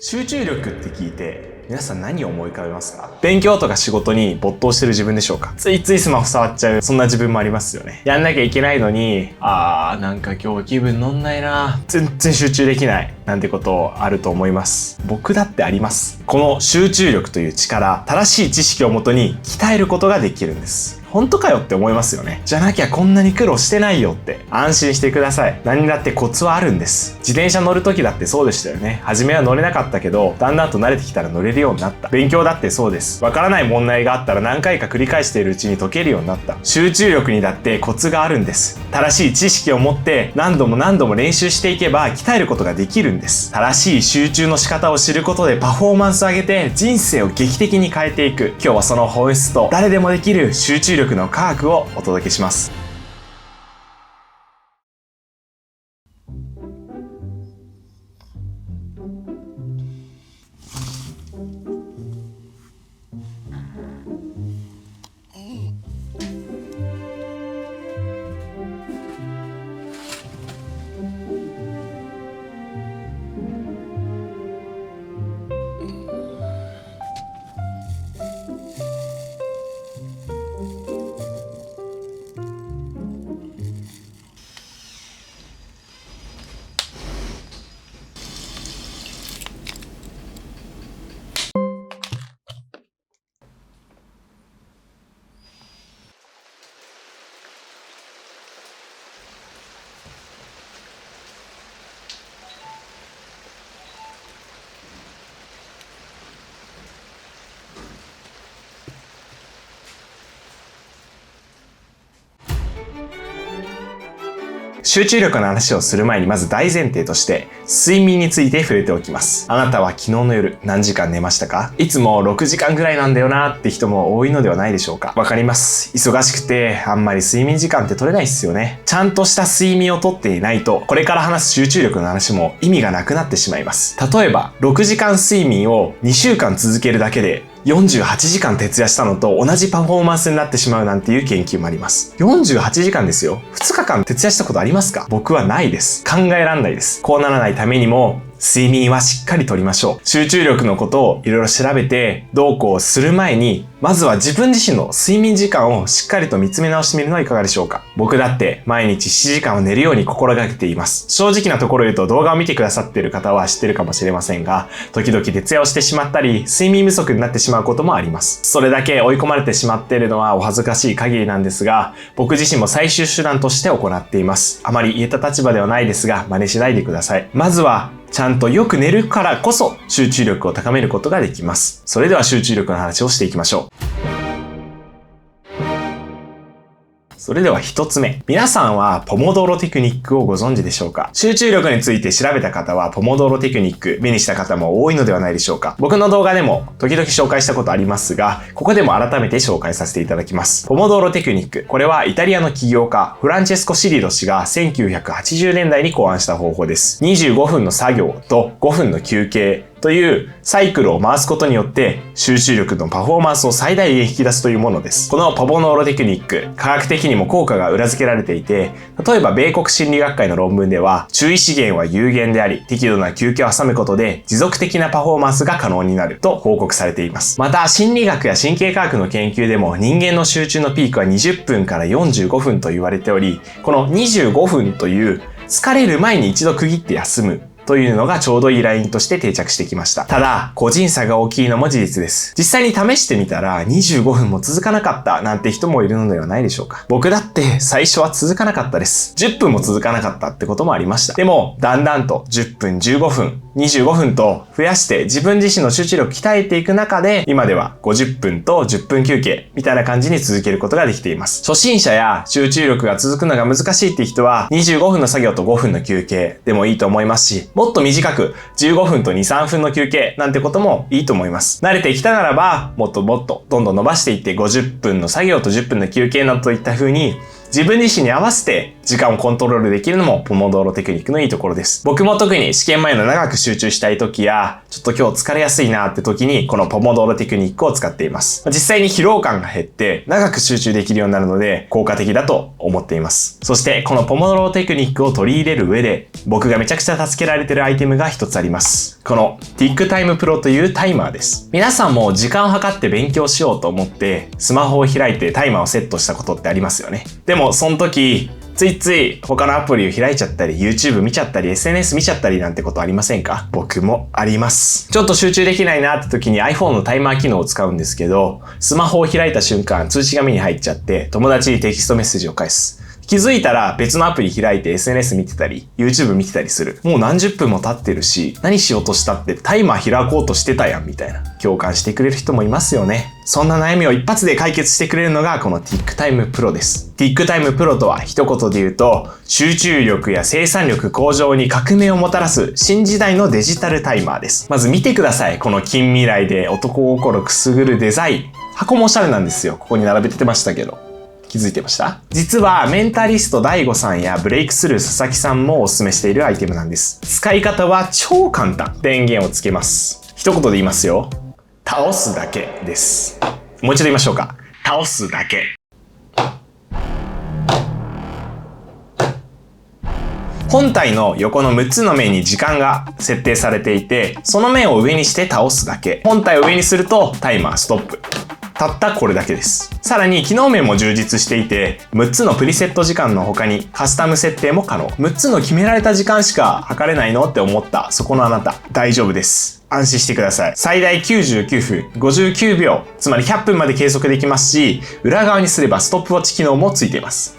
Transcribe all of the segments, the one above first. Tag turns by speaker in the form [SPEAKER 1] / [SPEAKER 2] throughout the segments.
[SPEAKER 1] 集中力って聞いて皆さん何を思い浮かべますか？勉強とか仕事に没頭してる自分でしょうか？ついついスマホ触っちゃう、そんな自分もありますよね。やんなきゃいけないのに、なんか今日気分乗んないな、全然集中できないなんてことあると思います。僕だってあります。この集中力という力、正しい知識をもとに鍛えることができるんです。本当かよって思いますよね。じゃなきゃこんなに苦労してないよって。安心してください。何だってコツはあるんです。自転車乗る時だってそうでしたよね。初めは乗れなかったけど、だんだんと慣れてきたら乗れるようになった。勉強だってそうです。わからない問題があったら何回か繰り返しているうちに解けるようになった。集中力にだってコツがあるんです。正しい知識を持って何度も何度も練習していけば鍛えることができるんです。正しい集中の仕方を知ることでパフォーマンスを上げて人生を劇的に変えていく。今日はその本質と誰でもできる集中力の科学をお届けします。集中力の話をする前にまず大前提として睡眠について触れておきます。あなたは昨日の夜何時間寝ましたか？いつも6時間ぐらいなんだよなって人も多いのではないでしょうか。わかります。忙しくてあんまり睡眠時間って取れないっすよね。ちゃんとした睡眠をとっていないとこれから話す集中力の話も意味がなくなってしまいます。例えば6時間睡眠を2週間続けるだけで48時間徹夜したのと同じパフォーマンスになってしまうなんていう研究もあります。48時間ですよ。2日間徹夜したことありますか？僕はないです。考えらんないです。こうならないためにも睡眠はしっかりとりましょう。集中力のことをいろいろ調べてどうこうする前に、まずは自分自身の睡眠時間をしっかりと見つめ直してみるのはいかがでしょうか。僕だって毎日7時間を寝るように心がけています。正直なところ言うと動画を見てくださっている方は知ってるかもしれませんが、時々徹夜をしてしまったり、睡眠不足になってしまうこともあります。それだけ追い込まれてしまっているのはお恥ずかしい限りなんですが、僕自身も最終手段として行っています。あまり言えた立場ではないですが、真似しないでください。まずはちゃんとよく寝るからこそ集中力を高めることができます。それでは集中力の話をしていきましょう。それでは一つ目。皆さんはポモドーロテクニックをご存知でしょうか？集中力について調べた方はポモドーロテクニック目にした方も多いのではないでしょうか？僕の動画でも時々紹介したことありますが、ここでも改めて紹介させていただきます。ポモドーロテクニック。これはイタリアの起業家フランチェスコ・シリロ氏が1980年代に考案した方法です。25分の作業と5分の休憩というサイクルを回すことによって集中力のパフォーマンスを最大限引き出すというものです。このポモドーロテクニック、科学的にも効果が裏付けられていて、例えば米国心理学会の論文では注意資源は有限であり、適度な休憩を挟むことで持続的なパフォーマンスが可能になると報告されています。また心理学や神経科学の研究でも人間の集中のピークは20分から45分と言われており、この25分という疲れる前に一度区切って休むというのがちょうどいいラインとして定着してきました。ただ、個人差が大きいのも事実です。実際に試してみたら25分も続かなかったなんて人もいるのではないでしょうか。僕だって最初は続かなかったです。10分も続かなかったってこともありました。でも、だんだんと10分、15分、25分と増やして自分自身の集中力を鍛えていく中で、今では50分と10分休憩みたいな感じに続けることができています。初心者や集中力が続くのが難しいって人は25分の作業と5分の休憩でもいいと思いますし、もっと短く15分と2、3分の休憩なんてこともいいと思います。慣れてきたならば、もっともっとどんどん伸ばしていって50分の作業と10分の休憩などといった風に自分自身に合わせて時間をコントロールできるのもポモドーロテクニックのいいところです。僕も特に試験前の長く集中したい時や、ちょっと今日疲れやすいなって時にこのポモドーロテクニックを使っています。実際に疲労感が減って長く集中できるようになるので効果的だと思っています。そしてこのポモドーロテクニックを取り入れる上で僕がめちゃくちゃ助けられてるアイテムが一つあります。この TickTime Pro というタイマーです。皆さんも時間を計って勉強しようと思ってスマホを開いてタイマーをセットしたことってありますよね。でもその時ついつい他のアプリを開いちゃったり YouTube 見ちゃったり SNS 見ちゃったりなんてことありませんか？僕もあります。ちょっと集中できないなって時に iPhone のタイマー機能を使うんですけど、スマホを開いた瞬間通知が目に入っちゃって友達にテキストメッセージを返す。気づいたら別のアプリ開いて SNS 見てたり YouTube 見てたりする。もう何十分も経ってるし何しようとしたってタイマー開こうとしてたやんみたいな。共感してくれる人もいますよね。そんな悩みを一発で解決してくれるのがこの TickTime Pro です。TickTime Pro とは一言で言うと集中力や生産力向上に革命をもたらす新時代のデジタルタイマーです。まず見てください。この近未来で男心くすぐるデザイン。箱もおしゃれなんですよ。ここに並べてましたけど。気づいてました？実はメンタリスト DAIGO さんやブレイクスルー佐々木さんもおすすめしているアイテムなんです。使い方は超簡単。電源をつけます。一言で言いますよ。倒すだけです。もう一度言いましょうか。倒すだけ。本体の横の6つの面に時間が設定されていて、その面を上にして倒すだけ。本体を上にするとタイマーストップ。たったこれだけです。さらに機能面も充実していて、6つのプリセット時間の他にカスタム設定も可能。6つの決められた時間しか測れないのって思ったそこのあなた、大丈夫です。安心してください。最大99分59秒、つまり100分まで計測できますし、裏側にすればストップウォッチ機能もついています。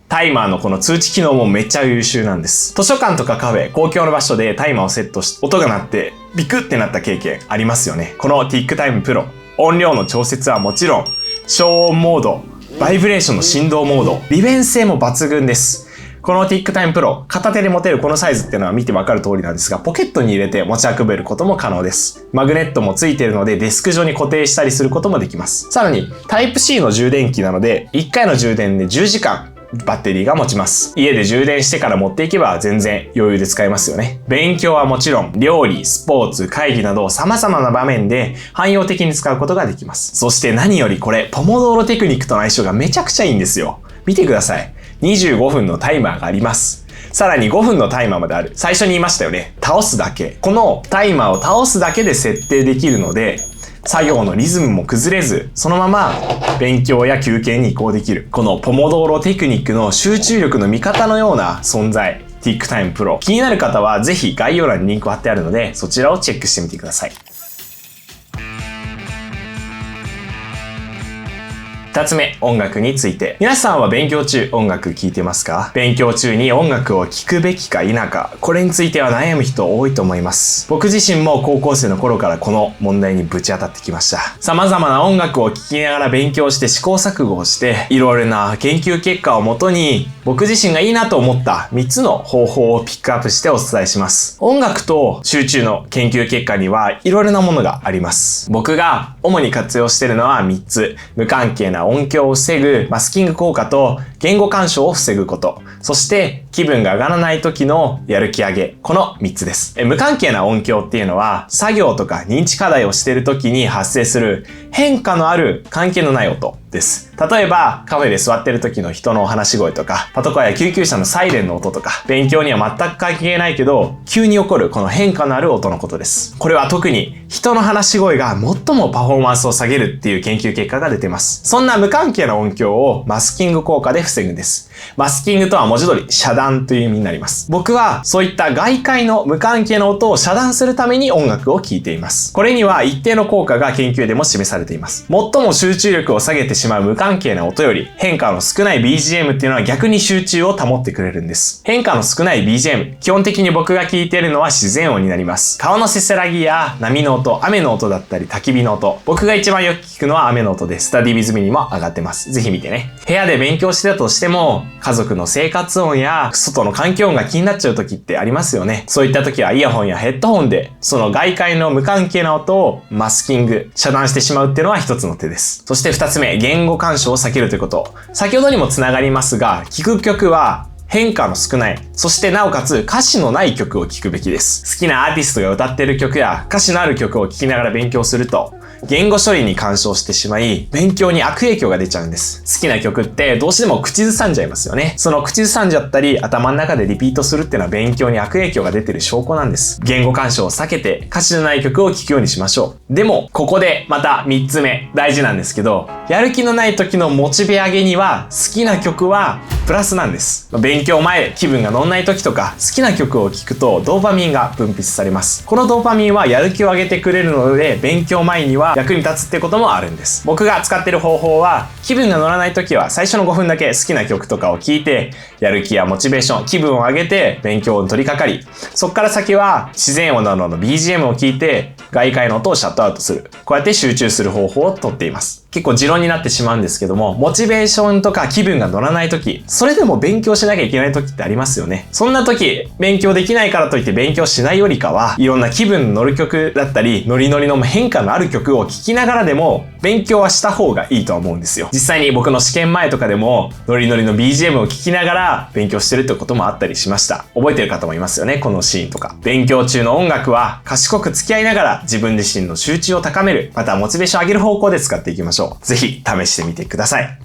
[SPEAKER 1] タイマーのこの通知機能もめっちゃ優秀なんです。図書館とかカフェ、公共の場所でタイマーをセットし、音が鳴ってビクってなった経験ありますよね。この TickTime Pro。音量の調節はもちろん、消音モード、バイブレーションの振動モード、利便性も抜群です。この TickTime Pro、片手で持てるこのサイズっていうのは見てわかる通りなんですが、ポケットに入れて持ち運べることも可能です。マグネットもついているのでデスク上に固定したりすることもできます。さらに、Type-C の充電器なので、1回の充電で10時間、バッテリーが持ちます。家で充電してから持っていけば全然余裕で使えますよね。勉強はもちろん、料理、スポーツ、会議など様々な場面で汎用的に使うことができます。そして何よりこれ、ポモドーロテクニックとの相性がめちゃくちゃいいんですよ。見てください。25分のタイマーがあります。さらに5分のタイマーまである。最初に言いましたよね。倒すだけ。このタイマーを倒すだけで設定できるので、作業のリズムも崩れず、そのまま勉強や休憩に移行できる。このポモドーロテクニックの集中力の味方のような存在、TickTime Pro。気になる方はぜひ概要欄にリンクを貼ってあるので、そちらをチェックしてみてください。2つ目、音楽について。皆さんは勉強中音楽聴いてますか？勉強中に音楽を聴くべきか否か、これについては悩む人多いと思います。僕自身も高校生の頃からこの問題にぶち当たってきました。様々な音楽を聴きながら勉強して試行錯誤をして、いろいろな研究結果をもとに、僕自身がいいなと思った3つの方法をピックアップしてお伝えします。音楽と集中の研究結果にはいろいろなものがあります。僕が主に活用しているのは3つ。無関係な音響を防ぐマスキング効果と言語干渉を防ぐこと。そして気分が上がらない時のやる気上げ。この3つです。無関係な音響っていうのは作業とか認知課題をしている時に発生する変化のある関係のない音です。例えばカフェで座ってる時の人のお話し声とか、パトカーや救急車のサイレンの音とか、勉強には全く関係ないけど急に起こるこの変化のある音のことです。これは特に人の話し声が最もパフォーマンスを下げるっていう研究結果が出てます。そんな無関係な音響をマスキング効果で防ぐんです。マスキングとは文字通り遮断という意味になります。僕はそういった外界の無関係な音を遮断するために音楽を聴いています。これには一定の効果が研究でも示されています。最も集中力を下げてしまう無関係な音より変化の少ない BGM っていうのは逆に集中を保ってくれるんです。変化の少ない BGM、基本的に僕が聴いているのは自然音になります。川のせせらぎや波の音、雨の音だったり焚き火の音。僕が一番よく聞くのは雨の音で、スタディビズミにも上がってます。ぜひ見てね。部屋で勉強してたとしても、家族の生活音や外の環境音が気になっちゃう時ってありますよね。そういった時はイヤホンやヘッドホンで、その外界の無関係な音をマスキング、遮断してしまうっていうのは一つの手です。そして二つ目、言語干渉を避けるということ。先ほどにもつながりますが、聴く曲は変化の少ない、そしてなおかつ歌詞のない曲を聴くべきです。好きなアーティストが歌っている曲や歌詞のある曲を聴きながら勉強すると、言語処理に干渉してしまい、勉強に悪影響が出ちゃうんです。好きな曲ってどうしても口ずさんじゃいますよね。その口ずさんじゃったり、頭の中でリピートするっていうのは勉強に悪影響が出てる証拠なんです。言語干渉を避けて歌詞のない曲を聴くようにしましょう。でも、ここでまた3つ目、大事なんですけど、やる気のない時のモチベ上げには、好きな曲はプラスなんです。勉強前、気分が乗んない時とか、好きな曲を聴くとドーパミンが分泌されます。このドーパミンはやる気を上げてくれるので、勉強前には役に立つってこともあるんです。僕が使っている方法は、気分が乗らない時は最初の5分だけ好きな曲とかを聴いて、やる気やモチベーション、気分を上げて勉強に取り掛かり、そこから先は自然音などの BGM を聞いて、外界の音をシャットアウトする。こうやって集中する方法をとっています。結構持論になってしまうんですけども、モチベーションとか気分が乗らない時、それでも勉強しなきゃいけない時ってありますよね。そんな時、勉強できないからといって勉強しないよりかは、いろんな気分の乗る曲だったり、ノリノリの変化のある曲を聴きながらでも、勉強はした方がいいと思うんですよ。実際に僕の試験前とかでも、ノリノリの BGM を聴きながら勉強してるってこともあったりしました。覚えてる方もいますよね、このシーンとか。勉強中の音楽は賢く付き合いながら自分自身の集中を高める、またモチベーションを上げる方向で使っていきましょう。ぜひ試してみてください。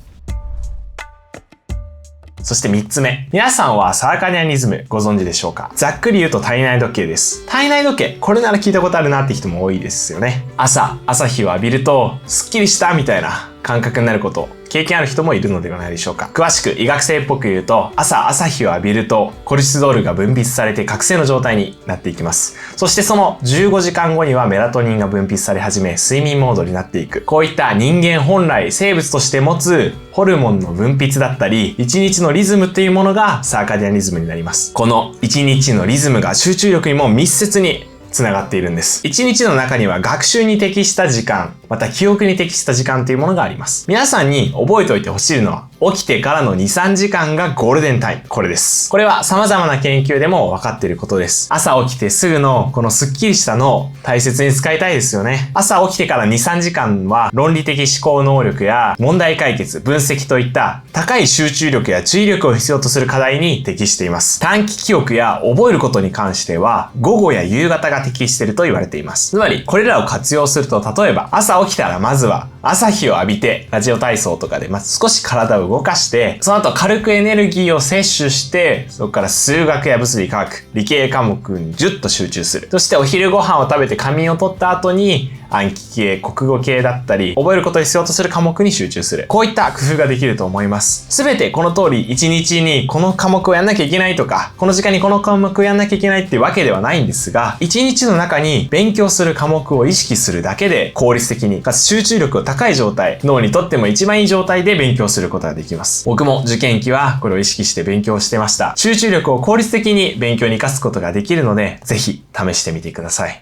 [SPEAKER 1] そして3つ目。皆さんはサーカディアンリズムご存知でしょうか？ざっくり言うと体内時計です。体内時計、これなら聞いたことあるなって人も多いですよね。朝日を浴びるとスッキリしたみたいな感覚になること、経験ある人もいるのではないでしょうか。詳しく医学生っぽく言うと、朝日を浴びるとコルチゾールが分泌されて覚醒の状態になっていきます。そしてその15時間後にはメラトニンが分泌され始め、睡眠モードになっていく。こういった人間本来生物として持つホルモンの分泌だったり、一日のリズムっていうものがサーカディアンリズムになります。この一日のリズムが集中力にも密接につながっているんです。一日の中には学習に適した時間、また記憶に適した時間というものがあります。皆さんに覚えておいてほしいのは、起きてからの 2,3 時間がゴールデンタイム。これです。これは様々な研究でも分かっていることです。朝起きてすぐのこのスッキリした脳を大切に使いたいですよね。朝起きてから 2,3 時間は論理的思考能力や問題解決、分析といった高い集中力や注意力を必要とする課題に適しています。短期記憶や覚えることに関しては、午後や夕方が適していると言われています。つまり、これらを活用すると、例えば朝起きたらまずは朝日を浴びて、ラジオ体操とかで少し体を動かして、その後軽くエネルギーを摂取して、そこから数学や物理科学、理系科目にギュッと集中する。そしてお昼ご飯を食べて仮眠を取った後に、暗記系、国語系だったり、覚えることを必要とする科目に集中する。こういった工夫ができると思います。すべてこの通り、1日にこの科目をやんなきゃいけないとか、この時間にこの科目をやんなきゃいけないっていうわけではないんですが、1日の中に勉強する科目を意識するだけで、効率的に、かつ集中力が高い状態、脳にとっても一番いい状態で勉強することができます。僕も受験期はこれを意識して勉強してました。集中力を効率的に勉強に活かすことができるので、ぜひ試してみてください。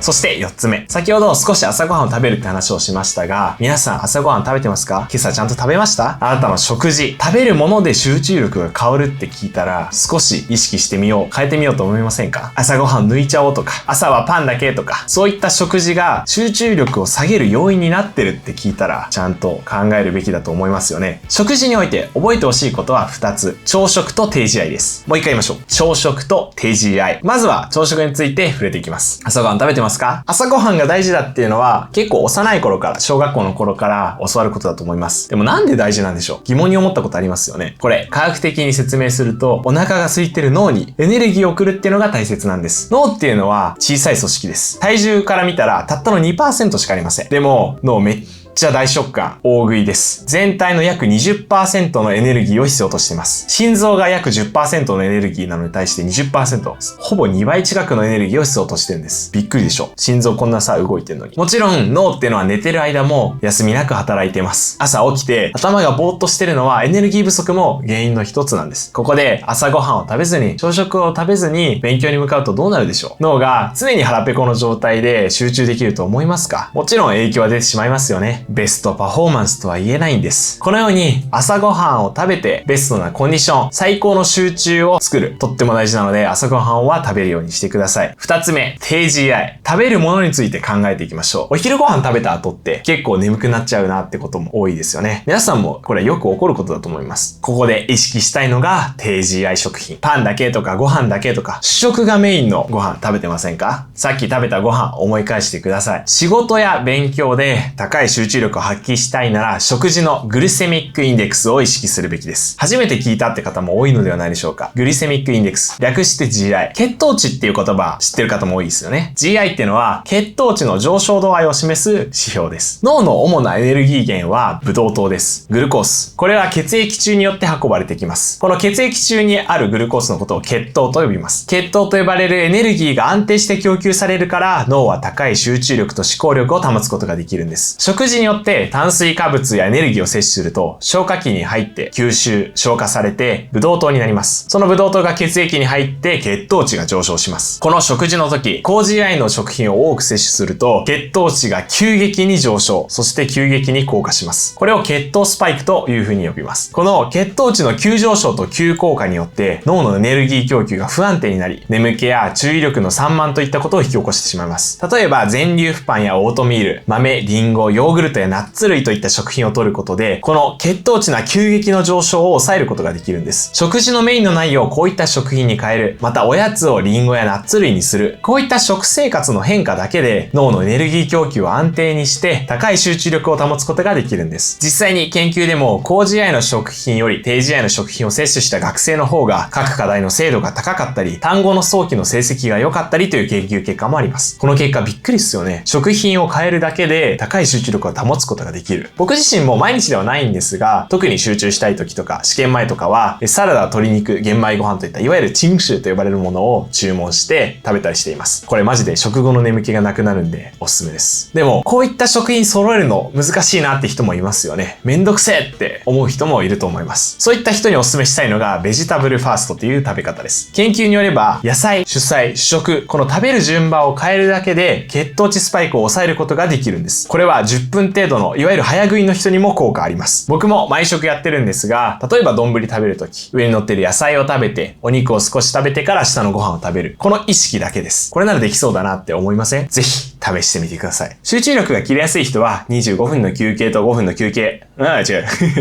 [SPEAKER 1] そして4つ目。先ほど少し朝ごはんを食べるって話をしましたが、皆さん朝ごはん食べてますか？今朝ちゃんと食べました？あなたの食事、食べるもので集中力が変わるって聞いたら、少し意識してみよう、変えてみようと思いませんか？朝ごはん抜いちゃおうとか、朝はパンだけとか、そういった食事が集中力を下げる要因になってるって聞いたら、ちゃんと考えるべきだと思いますよね。食事において覚えてほしいことは2つ。朝食と低 GI です。もう一回言いましょう。朝食と低 GI。まずは朝食について触れていきます。朝ごはん食べてますか？朝ごはんが大事だっていうのは結構幼い頃から、小学校の頃から教わることだと思います。でもなんで大事なんでしょう？疑問に思ったことありますよね。これ科学的に説明すると、お腹が空いてる脳にエネルギーを送るっていうのが大切なんです。脳っていうのは小さい組織です。体重から見たらたったの 2% しかありません。でも脳めっちゃ大食感、大食いです。全体の約 20% のエネルギーを必要としています。心臓が約 10% のエネルギーなのに対して 20%、ほぼ2倍近くのエネルギーを必要としてるんです。びっくりでしょ？心臓こんなさ動いてるのに。もちろん脳っていうのは寝てる間も休みなく働いています。朝起きて頭がぼーっとしてるのはエネルギー不足も原因の一つなんです。ここで朝ごはんを食べずに、朝食を食べずに勉強に向かうとどうなるでしょう？脳が常に腹ペコの状態で集中できると思いますか？もちろん影響は出てしまいますよね。でベストパフォーマンスとは言えないんです。このように朝ごはんを食べてベストなコンディション、最高の集中を作る。とっても大事なので朝ごはんは食べるようにしてください。2つ目、低 GI。食べるものについて考えていきましょう。お昼ご飯食べた後って結構眠くなっちゃうなってことも多いですよね。皆さんもこれよく起こることだと思います。ここで意識したいのが低 GI 食品。パンだけとかご飯だけとか主食がメインのご飯食べてませんか？さっき食べたご飯思い返してください。仕事や勉強で高い集中力を発揮したいなら食事のグルセミックインデックスを意識するべきです。初めて聞いたって方も多いのではないでしょうか。グリセミックインデックス。略して GI。血糖値っていう言葉知ってる方も多いですよね。GI っていうのは血糖値の上昇度合いを示す指標です。脳の主なエネルギー源はブドウ糖です。グルコース。これは血液中によって運ばれてきます。この血液中にあるグルコースのことを血糖と呼びます。血糖と呼ばれるエネルギーが安定して供給されるから脳は高い集中力と思考力を保つことができるんです。食事によって炭水化物やエネルギーを摂取すると消化器に入って吸収、消化されてブドウ糖になります。そのブドウ糖が血液に入って血糖値が上昇します。この食事の時、高 GI の食品を多く摂取すると血糖値が急激に上昇、そして急激に降下します。これを血糖スパイクという風に呼びます。この血糖値の急上昇と急降下によって脳のエネルギー供給が不安定になり、眠気や注意力の散漫といったことを引き起こしてしまいます。例えば全粒粉パンやオートミール、豆、リンゴ、ヨーグルトやナッツ類といった食品を摂ることで、この血糖値の急激な上昇を抑えることができるんです。食事のメインの内容をこういった食品に変える。またおやつをリンゴやナッツ類にする。こういった食生活の変化だけで脳のエネルギー供給を安定にして高い集中力を保つことができるんです。実際に研究でも高 GI の食品より低 GI の食品を摂取した学生の方が各課題の精度が高かったり、単語の早期の成績が良かったりという研究結果もあります。この結果びっくりですよね。食品を変えるだけで高い集中力を保つことができる。僕自身も毎日ではないんですが、特に集中したい時とか試験前とかはサラダ、鶏肉、玄米ご飯といったいわゆるチンシューと呼ばれるものを注文して食べたりしています。これマジで食後の眠気がなくなるんでおすすめです。でもこういった食品揃えるの難しいなって人もいますよね。めんどくせえって思う人もいると思います。そういった人におすすめしたいのがベジタブルファーストという食べ方です。研究によれば野菜、主菜、主食、この食べる順番を変えるだけで血糖値スパイクを抑えることができるんです。これは10分程度のいわゆる早食いの人にも効果あります。僕も毎食やってるんですが、例えば丼食べるとき、上に乗ってる野菜を食べて、お肉を少し食べてから下のご飯を食べる。この意識だけです。これならできそうだなって思いません？ぜひ試してみてください。集中力が切れやすい人は25分の休憩と5分の休憩。違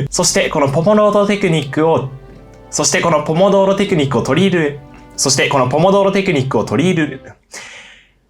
[SPEAKER 1] う。そしてこのポモドーロテクニックを取り入れる。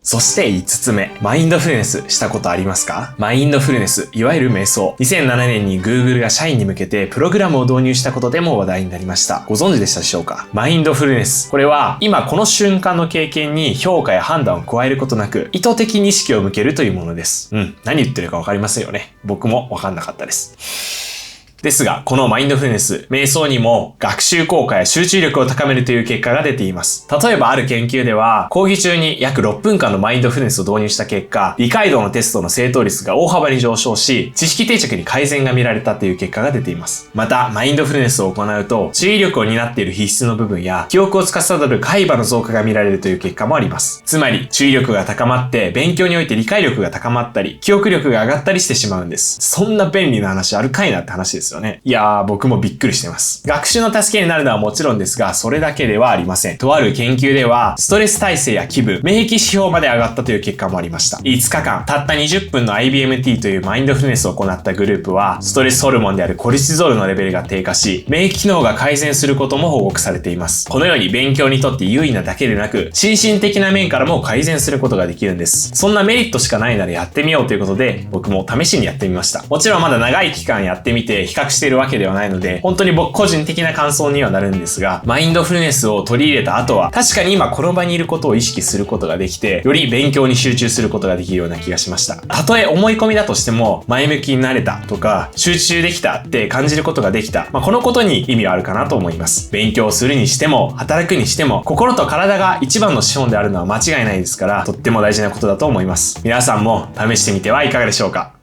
[SPEAKER 1] そして5つ目、マインドフルネスしたことありますか？マインドフルネス、いわゆる瞑想。2007年に Google が社員に向けてプログラムを導入したことでも話題になりました。ご存知でしたでしょうか？マインドフルネス。これは今この瞬間の経験に評価や判断を加えることなく、意図的に意識を向けるというものです。何言ってるかわかりませんよね。僕もわかんなかったです。ですが、このマインドフルネス、瞑想にも学習効果や集中力を高めるという結果が出ています。例えばある研究では、講義中に約6分間のマインドフルネスを導入した結果、理解度のテストの正答率が大幅に上昇し、知識定着に改善が見られたという結果が出ています。また、マインドフルネスを行うと、注意力を担っている皮質の部分や、記憶を司る海馬の増加が見られるという結果もあります。つまり、注意力が高まって、勉強において理解力が高まったり、記憶力が上がったりしてしまうんです。そんな便利な話あるかいなって話ですよね。いやー、僕もびっくりしてます。学習の助けになるのはもちろんですが、それだけではありません。とある研究では、ストレス耐性や気分、免疫指標まで上がったという結果もありました。5日間、たった20分の IBMT というマインドフルネスを行ったグループは、ストレスホルモンであるコルチゾールのレベルが低下し、免疫機能が改善することも報告されています。このように勉強にとって優位なだけでなく、心身的な面からも改善することができるんです。そんなメリットしかないならやってみようということで、僕も試しにやってみました。もちろんまだ長い期間やってみて比較しているわけではないので、本当に僕個人的な感想にはなるんですが、マインドフルネスを取り入れた後は、確かに今この場にいることを意識することができて、より勉強に集中することができるような気がしました。たとえ思い込みだとしても、前向きになれたとか、集中できたって感じることができた。このことに意味はあるかなと思います。勉強するにしても、働くにしても、心と体が一番の資本であるのは間違いないですから、とっても大事なことだと思います。皆さんも試してみてはいかがでしょうか。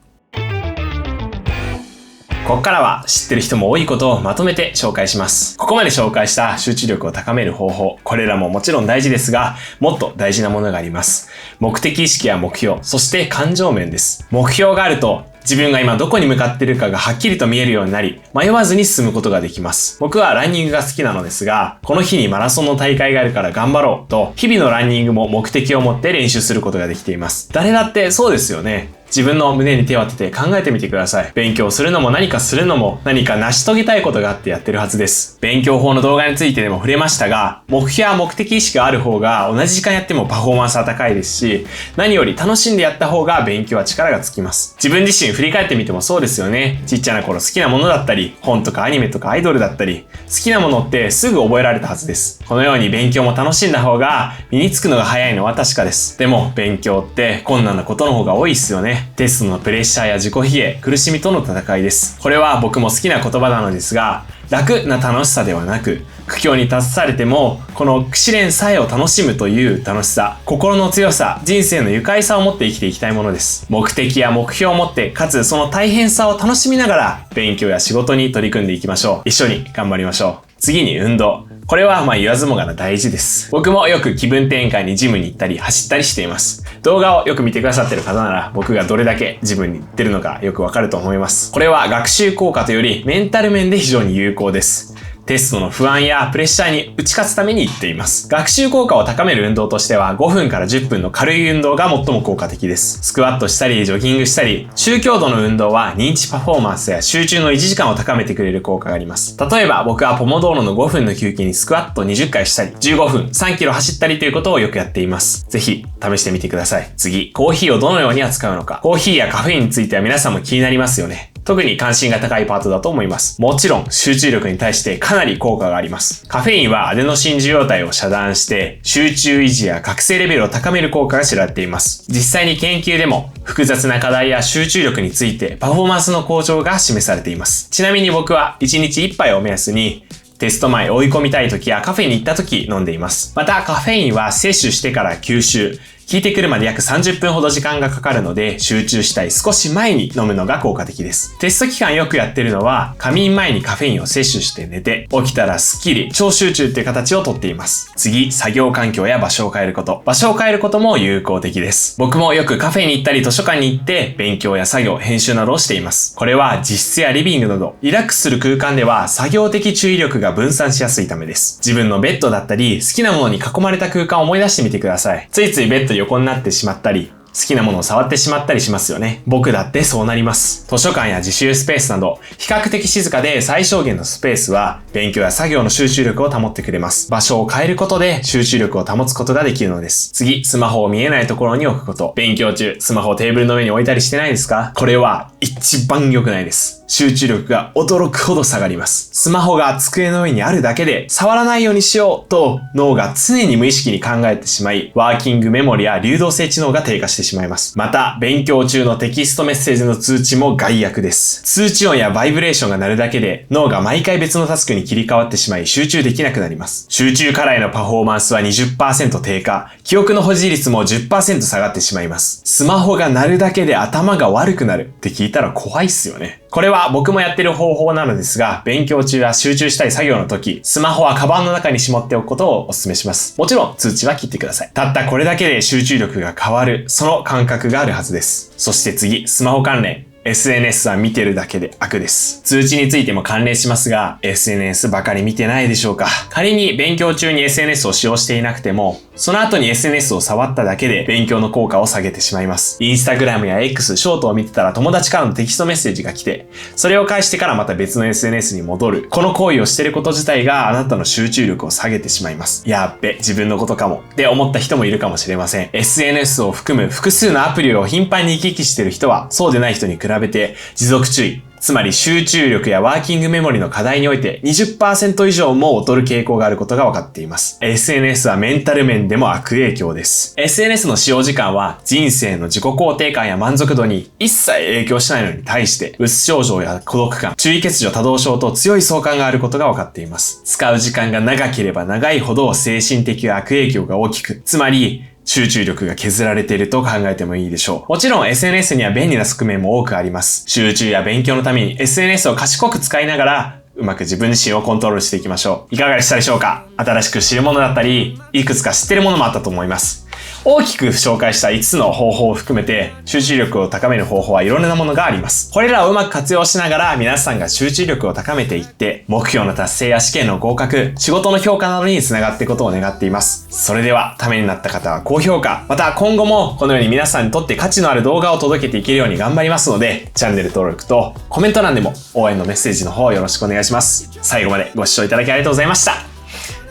[SPEAKER 1] ここからは知ってる人も多いことをまとめて紹介します。ここまで紹介した集中力を高める方法、これらももちろん大事ですが、もっと大事なものがあります。目的意識や目標、そして感情面です。目標があると自分が今どこに向かっているかがはっきりと見えるようになり、迷わずに進むことができます。僕はランニングが好きなのですが、この日にマラソンの大会があるから頑張ろうと、日々のランニングも目的を持って練習することができています。誰だってそうですよね。自分の胸に手を当てて考えてみてください。勉強するのも何かするのも何か成し遂げたいことがあってやってるはずです。勉強法の動画についてでも触れましたが、目標や目的意識がある方が同じ時間やってもパフォーマンスは高いですし、何より楽しんでやった方が勉強は力がつきます。自分自身振り返ってみてもそうですよね。ちっちゃな頃好きなものだったり、本とかアニメとかアイドルだったり、好きなものってすぐ覚えられたはずです。このように勉強も楽しんだ方が身につくのが早いのは確かです。でも勉強って困難なことの方が多いですよね。テストのプレッシャーや自己卑下、苦しみとの戦いです。これは僕も好きな言葉なのですが、楽な楽しさではなく、苦境に立たされても、この試練さえを楽しむという楽しさ、心の強さ、人生の愉快さを持って生きていきたいものです。目的や目標を持って、かつその大変さを楽しみながら、勉強や仕事に取り組んでいきましょう。一緒に頑張りましょう。次に運動。これは言わずもがな大事です。僕もよく気分転換にジムに行ったり走ったりしています。動画をよく見てくださっている方なら僕がどれだけジムに行ってるのかよくわかると思います。これは学習効果というよりメンタル面で非常に有効です。テストの不安やプレッシャーに打ち勝つために言っています。学習効果を高める運動としては5分から10分の軽い運動が最も効果的です。スクワットしたり、ジョギングしたり、中強度の運動は認知パフォーマンスや集中の維持時間を高めてくれる効果があります。例えば僕はポモドーロの5分の休憩にスクワット20回したり、15分3キロ走ったりということをよくやっています。ぜひ試してみてください。次、コーヒーをどのように扱うのか。コーヒーやカフェインについては皆さんも気になりますよね。特に関心が高いパートだと思います。もちろん集中力に対してかなり効果があります。カフェインはアデノシン受容体を遮断して集中維持や覚醒レベルを高める効果が知られています。実際に研究でも複雑な課題や集中力についてパフォーマンスの向上が示されています。ちなみに僕は1日1杯を目安にテスト前追い込みたい時やカフェに行った時飲んでいます。またカフェインは摂取してから吸収、効いてくるまで約30分ほど時間がかかるので集中したい少し前に飲むのが効果的です。テスト期間よくやってるのは仮眠前にカフェインを摂取して寝て起きたらスッキリ超集中っていう形をとっています。次、作業環境や場所を変えること。場所を変えることも有効的です。僕もよくカフェに行ったり図書館に行って勉強や作業、編集などをしています。これは自室やリビングなどリラックスする空間では作業的注意力が分散しやすいためです。自分のベッドだったり好きなものに囲まれた空間を思い出してみてください。ついついベッド横になってしまったり、好きなものを触ってしまったりしますよね。僕だってそうなります。図書館や自習スペースなど、比較的静かで最小限のスペースは、勉強や作業の集中力を保ってくれます。場所を変えることで集中力を保つことができるのです。次、スマホを見えないところに置くこと。勉強中、スマホをテーブルの上に置いたりしてないですか？これは一番良くないです。集中力が驚くほど下がります。スマホが机の上にあるだけで、触らないようにしようと脳が常に無意識に考えてしまい、ワーキングメモリや流動性知能が低下してしまいます。また、勉強中のテキストメッセージの通知も害悪です。通知音やバイブレーションが鳴るだけで、脳が毎回別のタスクに切り替わってしまい、集中できなくなります。集中課題のパフォーマンスは 20% 低下、記憶の保持率も 10% 下がってしまいます。スマホが鳴るだけで頭が悪くなるって聞いたら怖いっすよね。これは僕もやってる方法なのですが、勉強中や集中したい作業の時、スマホはカバンの中にしまっておくことをお勧めします。もちろん通知は切ってください。たったこれだけで集中力が変わる、その感覚があるはずです。そして次、スマホ関連。SNS は見てるだけで悪です。通知についても関連しますが、SNS ばかり見てないでしょうか。仮に勉強中に SNS を使用していなくても、その後に SNS を触っただけで勉強の効果を下げてしまいます。インスタグラムや X、ショートを見てたら友達からのテキストメッセージが来て、それを返してからまた別の SNS に戻る。この行為をしていること自体があなたの集中力を下げてしまいます。やっべ、自分のことかも。って思った人もいるかもしれません。SNS を含む複数のアプリを頻繁に行き来している人は、そうでない人に比べて持続注意。つまり集中力やワーキングメモリの課題において 20% 以上も劣る傾向があることが分かっています。SNS はメンタル面でも悪影響です。SNS の使用時間は人生の自己肯定感や満足度に一切影響しないのに対して、うつ症状や孤独感、注意欠如多動症と強い相関があることが分かっています。使う時間が長ければ長いほど精神的悪影響が大きく、つまり集中力が削られていると考えてもいいでしょう。もちろん SNS には便利な側面も多くあります。集中や勉強のために SNS を賢く使いながら、うまく自分自身をコントロールしていきましょう。いかがでしたでしょうか？新しく知るものだったり、いくつか知ってるものもあったと思います。大きく紹介した5つの方法を含めて、集中力を高める方法はいろんなものがあります。これらをうまく活用しながら、皆さんが集中力を高めていって、目標の達成や試験の合格、仕事の評価などにつながっていくことを願っています。それでは、ためになった方は高評価、また今後もこのように皆さんにとって価値のある動画を届けていけるように頑張りますので、チャンネル登録とコメント欄でも応援のメッセージの方よろしくお願いします。最後までご視聴いただきありがとうございました。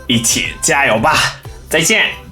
[SPEAKER 1] 一起加油吧！再见。